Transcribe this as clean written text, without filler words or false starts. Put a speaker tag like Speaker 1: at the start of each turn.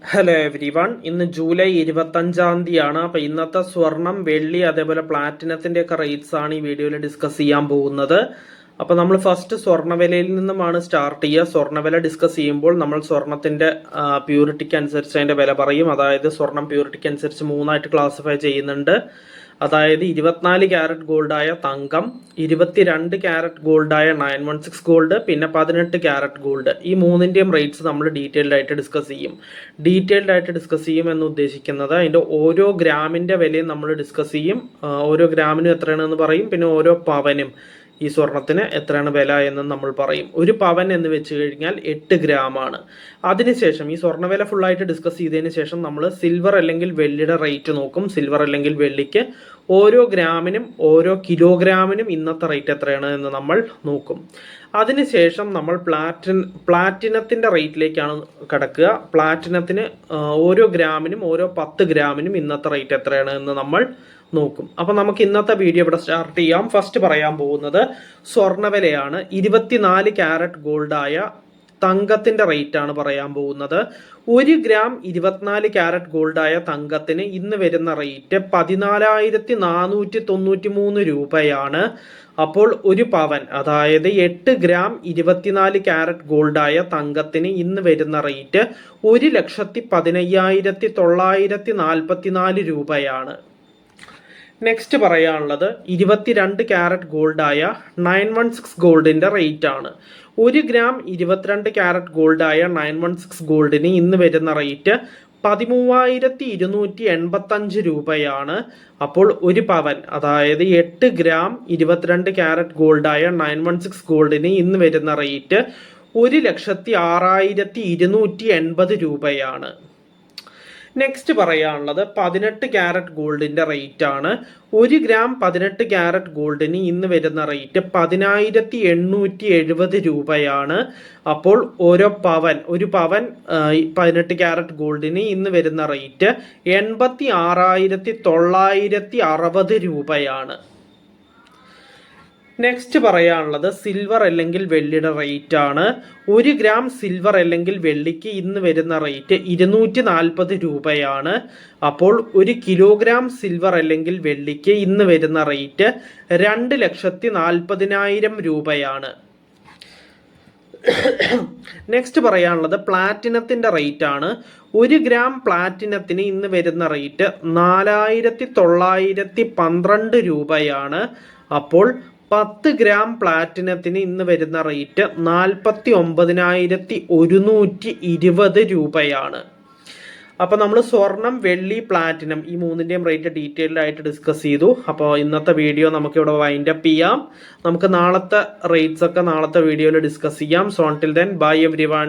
Speaker 1: Hello every one. ഇന്ന് July 25-ാം തീയതിയാണ്. അപ്പോൾ ഇന്നത്തെ സ്വർണം, വെള്ളി, അതേപോലെ പ്ലാറ്റിനത്തിൻ്റെ ഒക്കെ റേറ്റ്സ് ആണ് ഈ വീഡിയോയിൽ ഡിസ്കസ് ചെയ്യാൻ പോകുന്നത്. അപ്പോൾ നമ്മൾ ഫസ്റ്റ് സ്വർണ്ണവിലയിൽ നിന്നുമാണ് സ്റ്റാർട്ട് ചെയ്യുക. സ്വർണ്ണവില ഡിസ്കസ് ചെയ്യുമ്പോൾ നമ്മൾ സ്വർണത്തിൻ്റെ പ്യൂരിറ്റിക്ക് അനുസരിച്ച് അതിൻ്റെ വില പറയും. അതായത് സ്വർണം പ്യൂരിറ്റിക്ക് അനുസരിച്ച് മൂന്നായിട്ട് ക്ലാസിഫൈ ചെയ്യുന്നുണ്ട്. അതായത് 24 ക്യാരറ്റ് ഗോൾഡായ തങ്കം, 22 ക്യാരറ്റ് ഗോൾഡായ 916 ഗോൾഡ്, പിന്നെ 18 ക്യാരറ്റ് ഗോൾഡ്. ഈ മൂന്നിൻ്റെയും റേറ്റ്സ് നമ്മൾ ഡീറ്റെയിൽഡ് ആയിട്ട് ഡിസ്കസ് ചെയ്യും എന്ന് ഉദ്ദേശിക്കുന്നത് അതിൻ്റെ ഓരോ ഗ്രാമിൻ്റെ വിലയും നമ്മൾ ഡിസ്കസ് ചെയ്യും. ഓരോ ഗ്രാമിനും എത്രയാണെന്ന് പറയും. പിന്നെ ഓരോ പവനും ഈ സ്വർണത്തിന് എത്രയാണ് വില എന്ന് നമ്മൾ പറയും. ഒരു പവൻ എന്ന് വെച്ച് കഴിഞ്ഞാൽ 8 ഗ്രാമാണ്. അതിനുശേഷം ഈ സ്വർണ്ണവില ഫുള്ളായിട്ട് ഡിസ്കസ് ചെയ്തതിന് ശേഷം നമ്മൾ സിൽവർ അല്ലെങ്കിൽ വെള്ളിയുടെ റേറ്റ് നോക്കും. സിൽവർ അല്ലെങ്കിൽ വെള്ളിക്ക് ഓരോ ഗ്രാമിനും ഓരോ കിലോഗ്രാമിനും ഇന്നത്തെ റേറ്റ് എത്രയാണ് എന്ന് നമ്മൾ നോക്കും. അതിനുശേഷം നമ്മൾ പ്ലാറ്റിനത്തിൻ്റെ റേറ്റിലേക്കാണ് കിടക്കുക. പ്ലാറ്റിനത്തിന് ഓരോ ഗ്രാമിനും ഓരോ 10 ഗ്രാമിനും ഇന്നത്തെ റേറ്റ് എത്രയാണ് എന്ന് നമ്മൾ നോക്കും. അപ്പൊ നമുക്ക് ഇന്നത്തെ വീഡിയോ ഇവിടെ സ്റ്റാർട്ട് ചെയ്യാം. ഫസ്റ്റ് പറയാൻ പോകുന്നത് സ്വർണ്ണവിലയാണ്. 24 ക്യാരറ്റ് ഗോൾഡായ തങ്കത്തിന്റെ റേറ്റ് ആണ് പറയാൻ പോകുന്നത്. 1 ഗ്രാം 24 ക്യാരറ്റ് ഗോൾഡായ തങ്കത്തിന് ഇന്ന് വരുന്ന റേറ്റ് 14,493 രൂപയാണ്. അപ്പോൾ ഒരു പവൻ, അതായത് 8 ഗ്രാം 24 ക്യാരറ്റ് ഗോൾഡായ തങ്കത്തിന് ഇന്ന് വരുന്ന റേറ്റ് 1,15,944 രൂപയാണ്. നെക്സ്റ്റ് പറയാനുള്ളത് 22 ക്യാരറ്റ് ഗോൾഡായ 916 ഗോൾഡിന്റെ റേറ്റ് ആണ്. 1 ഗ്രാം 22 ക്യാരറ്റ് ഗോൾഡായ 916 ഗോൾഡിന് ഇന്ന് വരുന്ന റേറ്റ് 13,285 രൂപയാണ്. അപ്പോൾ ഒരു പവൻ, അതായത് 8 ഗ്രാം 22 ക്യാരറ്റ് ഗോൾഡായ 916 ഗോൾഡിന് ഇന്ന് വരുന്ന റേറ്റ് 1,06,280 രൂപയാണ്. നെക്സ്റ്റ് പറയാനുള്ളത് 18 ക്യാരറ്റ് ഗോൾഡിന്റെ റേറ്റ് ആണ്. 1 ഗ്രാം 18 ക്യാരറ്റ് ഗോൾഡിന് ഇന്ന് വരുന്ന റേറ്റ് 10,870 രൂപയാണ്. അപ്പോൾ ഒരു പവൻ 18 ക്യാരറ്റ് ഗോൾഡിന് ഇന്ന് വരുന്ന റേറ്റ് 86,960 രൂപയാണ്. നെക്സ്റ്റ് പറയാനുള്ളത് സിൽവർ അല്ലെങ്കിൽ വെള്ളിയുടെ റേറ്റ് ആണ്. 1 ഗ്രാം സിൽവർ അല്ലെങ്കിൽ വെള്ളിക്ക് ഇന്ന് വരുന്ന റേറ്റ് 240 രൂപയാണ്. അപ്പോൾ 1 കിലോഗ്രാം സിൽവർ അല്ലെങ്കിൽ വെള്ളിക്ക് ഇന്ന് വരുന്ന റേറ്റ് 2,40,000 രൂപയാണ്. നെക്സ്റ്റ് പറയാനുള്ളത് പ്ലാറ്റിനത്തിന്റെ റേറ്റ് ആണ്. 1 ഗ്രാം പ്ലാറ്റിനത്തിന് ഇന്ന് വരുന്ന റേറ്റ് 4,912 രൂപയാണ്. അപ്പോൾ 10 ഗ്രാം പ്ലാറ്റിനത്തിന് ഇന്ന് വരുന്ന റേറ്റ് 49,120 രൂപയാണ്. അപ്പോൾ നമ്മൾ സ്വർണം, വെള്ളി, പ്ലാറ്റിനം ഈ മൂന്നിൻ്റെയും റേറ്റ് ഡീറ്റെയിൽഡ് ആയിട്ട് ഡിസ്കസ് ചെയ്തു. അപ്പോൾ ഇന്നത്തെ വീഡിയോ നമുക്കിവിടെ വൈൻഡപ്പ് ചെയ്യാം. നമുക്ക് നാളത്തെ റേറ്റ്സ് ഒക്കെ നാളത്തെ വീഡിയോയിൽ ഡിസ്കസ് ചെയ്യാം. So until then bye everyone.